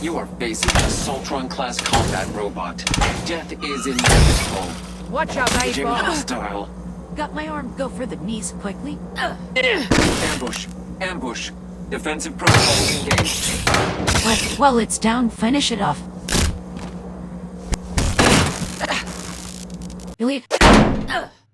You are facing an Assaultron-class combat robot. Death is inevitable. Watch out, Aging April! hostile. Got my arm. Go for the knees quickly. Ambush. Ambush. Defensive protocols engaged. Well, it's down. Finish it off. Belit.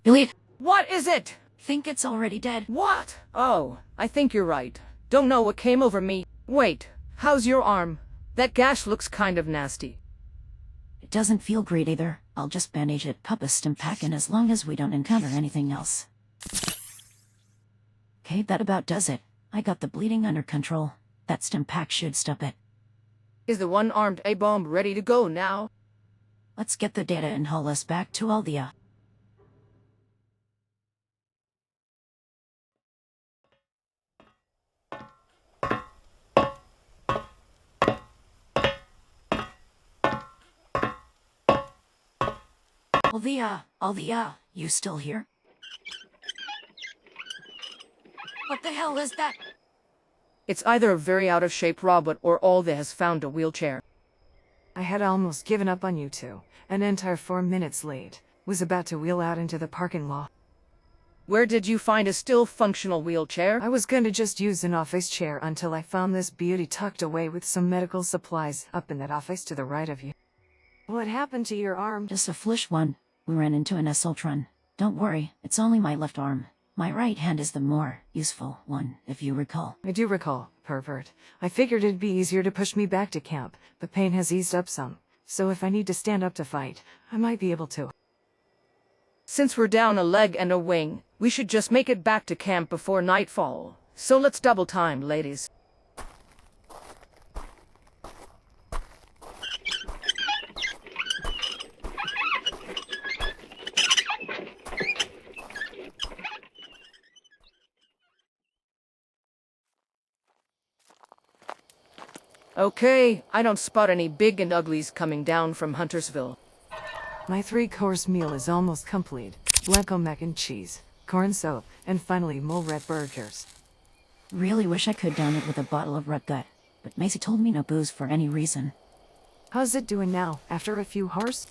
Belit. What is it? Think it's already dead. What? Oh, I think you're right. Don't know what came over me. Wait, how's your arm? That gash looks kind of nasty. It doesn't feel great either. I'll just bandage it, pop a stim pack in as long as we don't encounter anything else. Okay, that about does it. I got the bleeding under control. That stim pack should stop it. Is the one-armed A-bomb ready to go now? Let's get the data and haul us back to Althea. Althea, you still here? What the hell is that? It's either a very out-of-shape robot or Althea has found a wheelchair. I had almost given up on you two. An entire 4 minutes late. Was about to wheel out into the parking lot. Where did you find a still functional wheelchair? I was gonna just use an office chair until I found this beauty tucked away with some medical supplies up in that office to the right of you. What happened to your arm? Just a flish one. We ran into an Assaultron. Don't worry, it's only my left arm. My right hand is the more useful one, if you recall. I do recall, pervert. I figured it'd be easier to push me back to camp. The pain has eased up some, so if I need to stand up to fight, I might be able to. Since we're down a leg and a wing, we should just make it back to camp before nightfall. So let's double time, ladies. Okay, I don't spot any big and uglies coming down from Huntersville. My 3-course meal is almost complete. Blanco mac and cheese, corn soup, and finally mole red burgers. Really wish I could down it with a bottle of red gut, but Macy told me no booze for any reason. How's it doing now, after a few hours?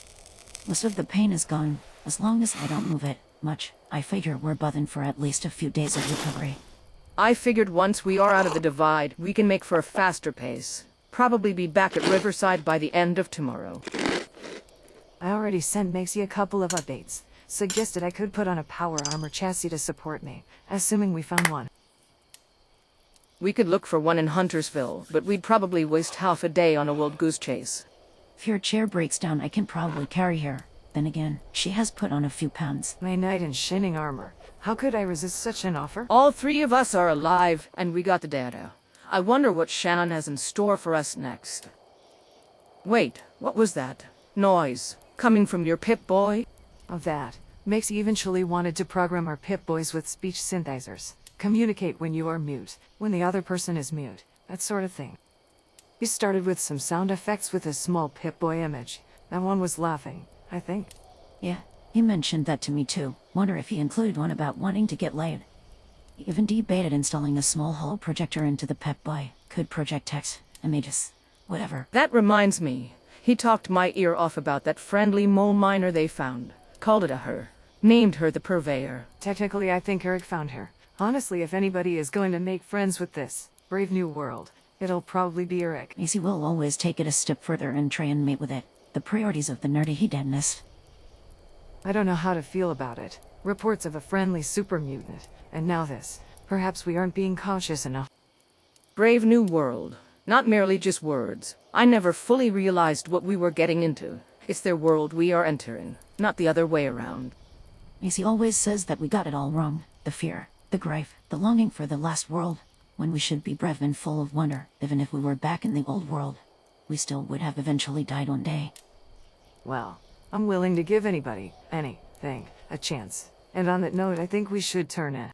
Most of the pain is gone, as long as I don't move it much. I figure we're buzzing for at least a few days of recovery. I figured once we are out of the divide, we can make for a faster pace. Probably be back at Riverside by the end of tomorrow. I already sent Maxie a couple of updates. Suggested I could put on a power armor chassis to support me, assuming we found one. We could look for one in Huntersville, but we'd probably waste half a day on a wild goose chase. If your chair breaks down, I can probably carry her. Then again, she has put on a few pounds. My knight in shining armor. How could I resist such an offer? All 3 of us are alive, and we got the data. I wonder what Shannon has in store for us next. Wait, what was that? Noise. Coming from your Pip-Boy? Of that, Maxie eventually wanted to program our Pip-Boys with speech synthesizers. Communicate when you are mute, when the other person is mute, that sort of thing. He started with some sound effects with a small Pip-Boy image. That one was laughing, I think. Yeah, he mentioned that to me too. Wonder if he included one about wanting to get laid. He even debated installing a small holo projector into the Pip-Boy. Could project text, images, whatever. That reminds me. He talked my ear off about that friendly mole miner they found. Called it a her. Named her the Purveyor. Technically, I think Eric found her. Honestly, if anybody is going to make friends with this brave new world, it'll probably be Eric. Macy will always take it a step further and try and mate with it. The priorities of the nerdy hedonist. I don't know how to feel about it. Reports of a friendly super mutant, and now this. Perhaps we aren't being cautious enough. Brave new world. Not merely just words. I never fully realized what we were getting into. It's their world we are entering, not the other way around. Macy always says that we got it all wrong. The fear, the grief, the longing for the last world. When we should be brave and full of wonder. Even if we were back in the old world, we still would have eventually died one day. Well, I'm willing to give anybody, anything, a chance. And on that note, I think we should turn in.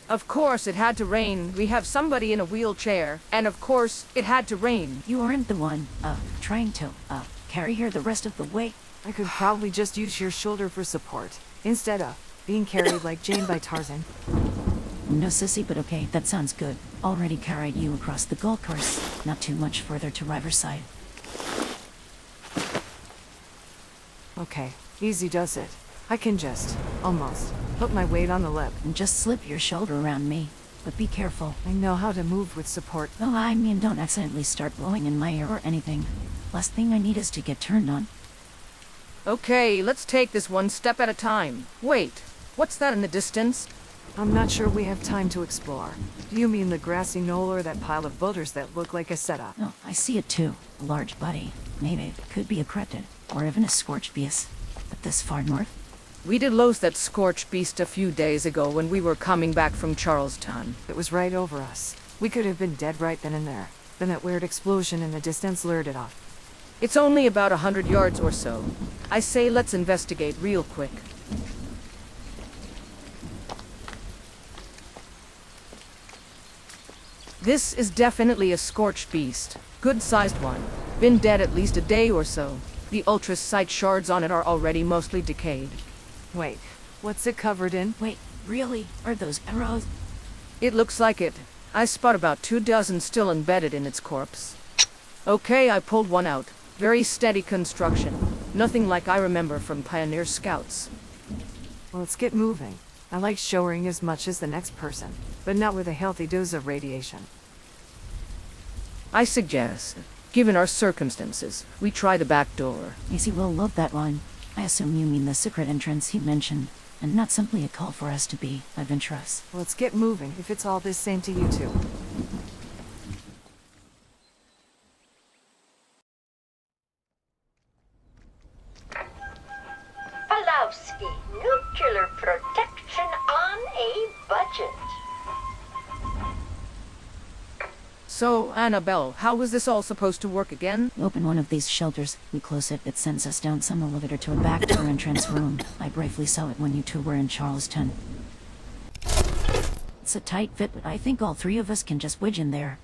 Of course it had to rain. We have somebody in a wheelchair. And of course, it had to rain. You aren't the one, trying to, carry her the rest of the way. I could probably just use your shoulder for support, instead of being carried like Jane by Tarzan. No sissy, but okay, that sounds good. Already carried you across the golf course, not too much further to Riverside. Okay, easy does it. I can just, almost, put my weight on the lip. And just slip your shoulder around me. But be careful. I know how to move with support. Oh, I mean, don't accidentally start blowing in my ear or anything. Last thing I need is to get turned on. Okay, let's take this one step at a time. Wait, what's that in the distance? I'm not sure we have time to explore. Do you mean the grassy knoll or that pile of boulders that look like a setup? No, I see it too. A large body. Maybe it could be a cryptid, or even a scorched beast. But this far north? We did lose that scorched beast a few days ago when we were coming back from Charlestown. It was right over us. We could have been dead right then and there. Then that weird explosion in the distance lured it off. It's only about 100 yards or so. I say let's investigate real quick. This is definitely a scorched beast. Good-sized one. Been dead at least a day or so. The ultracite shards on it are already mostly decayed. Wait, what's it covered in? Wait, really? Are those arrows? It looks like it. I spot about 24 still embedded in its corpse. Okay, I pulled one out. Very steady construction. Nothing like I remember from Pioneer Scouts. Well, let's get moving. I like showering as much as the next person, but not with a healthy dose of radiation. I suggest, given our circumstances, we try the back door. Macy will love that one. I assume you mean the secret entrance he mentioned, and not simply a call for us to be adventurous. Well, let's get moving if it's all the same to you two. Pulowski, nuclear protection on a budget. So, Annabelle, how was this all supposed to work again? We open one of these shelters, we close it, it sends us down some elevator to a back door entrance room. I bravely saw it when you two were in Charlestown. It's a tight fit, but I think all three of us can just wedge in there.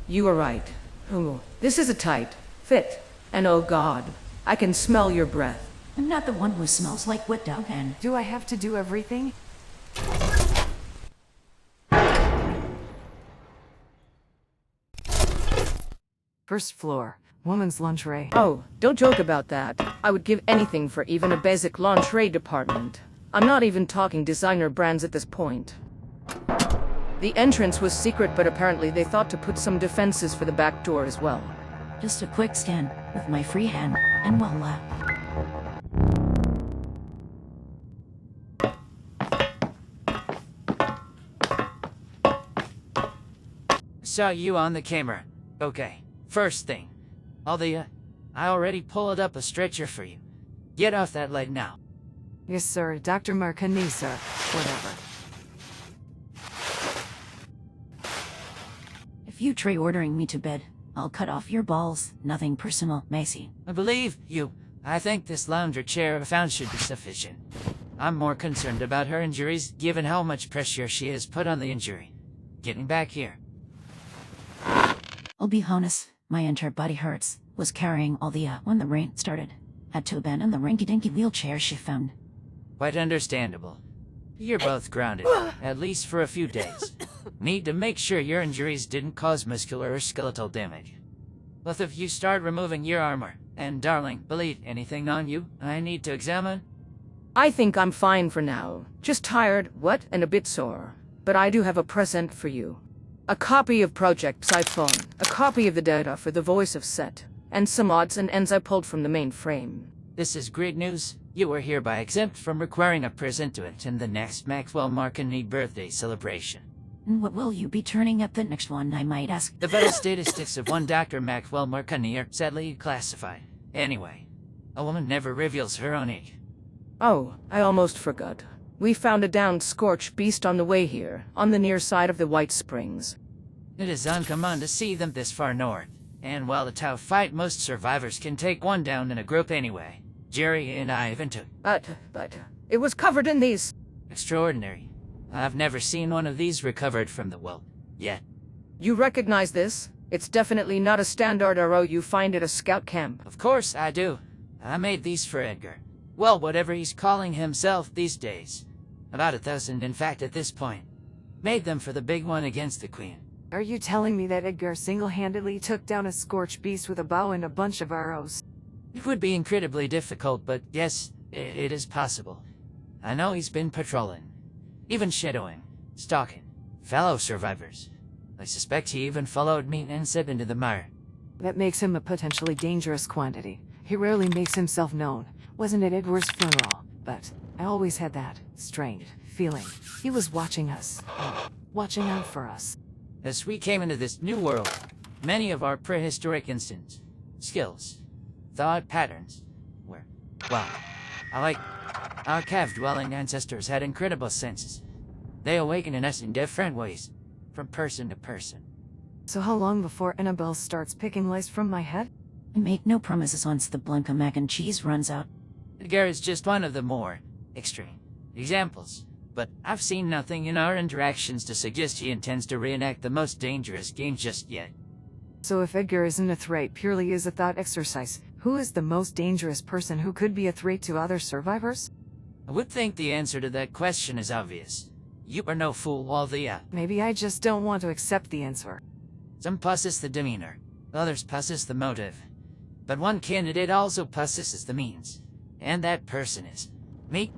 You are right. Ooh, this is a tight fit. And oh god, I can smell your breath. I'm not the one who smells like wet dog hen. Do I have to do everything? First floor, woman's lingerie. Oh, don't joke about that. I would give anything for even a basic lingerie department. I'm not even talking designer brands at this point. The entrance was secret, but apparently they thought to put some defenses for the back door as well. Just a quick scan with my free hand, and voila. Saw you on the camera. Okay. First thing, Althea, I already pulled up a stretcher for you. Get off that leg now. Yes, sir. Dr. Marconi, sir. Whatever. If you try ordering me to bed, I'll cut off your balls. Nothing personal, Macy. I believe you. I think this lounger chair I found should be sufficient. I'm more concerned about her injuries, given how much pressure she has put on the injury. Getting back here. I'll be honest, my entire body hurts. Was carrying Althea when the rain started. Had to abandon the rinky-dinky wheelchair she found. Quite understandable. You're both grounded, at least for a few days. Need to make sure your injuries didn't cause muscular or skeletal damage. Both of you start removing your armor. And darling, Belit, anything on you I need to examine? I think I'm fine for now. Just tired, wet, and a bit sore. But I do have a present for you. A copy of Project Siphon, a copy of the data for the voice of Set, and some odds and ends I pulled from the mainframe. This is great news. You are hereby exempt from requiring a present to attend the next Maxwell Marconi birthday celebration. And what will you be turning at the next one, I might ask? The vital statistics of one Dr. Maxwell Marconi are sadly classified. Anyway, a woman never reveals her own age. Oh, I almost forgot. We found a downed scorched beast on the way here, on the near side of the White Springs. It is uncommon to see them this far north, and while a tough fight, most survivors can take one down in a group anyway. Jerry and I even took. But, it was covered in these. Extraordinary. I've never seen one of these recovered from the well, yet. You recognize this? It's definitely not a standard arrow you find at a scout camp. Of course I do. I made these for Edgar. Well, whatever he's calling himself these days. About 1,000, in fact, at this point. Made them for the big one against the Queen. Are you telling me that Edgar single-handedly took down a scorched beast with a bow and a bunch of arrows? It would be incredibly difficult, but yes, it is possible. I know he's been patrolling, even shadowing, stalking, fellow survivors. I suspect he even followed me and set into the mire. That makes him a potentially dangerous quantity. He rarely makes himself known. Wasn't it Edgar's funeral? But I always had that strange feeling. He was watching us. Watching out for us. As we came into this new world, many of our prehistoric instincts, skills, thought patterns were, well, our cave-dwelling ancestors had incredible senses. They awaken in us in different ways, from person to person. So how long before Annabelle starts picking lice from my head? I make no promises once the Blanca mac and cheese runs out. Edgar is just one of the more extreme examples, but I've seen nothing in our interactions to suggest he intends to reenact the most dangerous game just yet. So if Edgar isn't a threat purely as a thought exercise, who is the most dangerous person who could be a threat to other survivors? I would think the answer to that question is obvious. You are no fool, Althea. Maybe I just don't want to accept the answer. Some possess the demeanor, others possess the motive. But one candidate also possesses the means. And that person is me.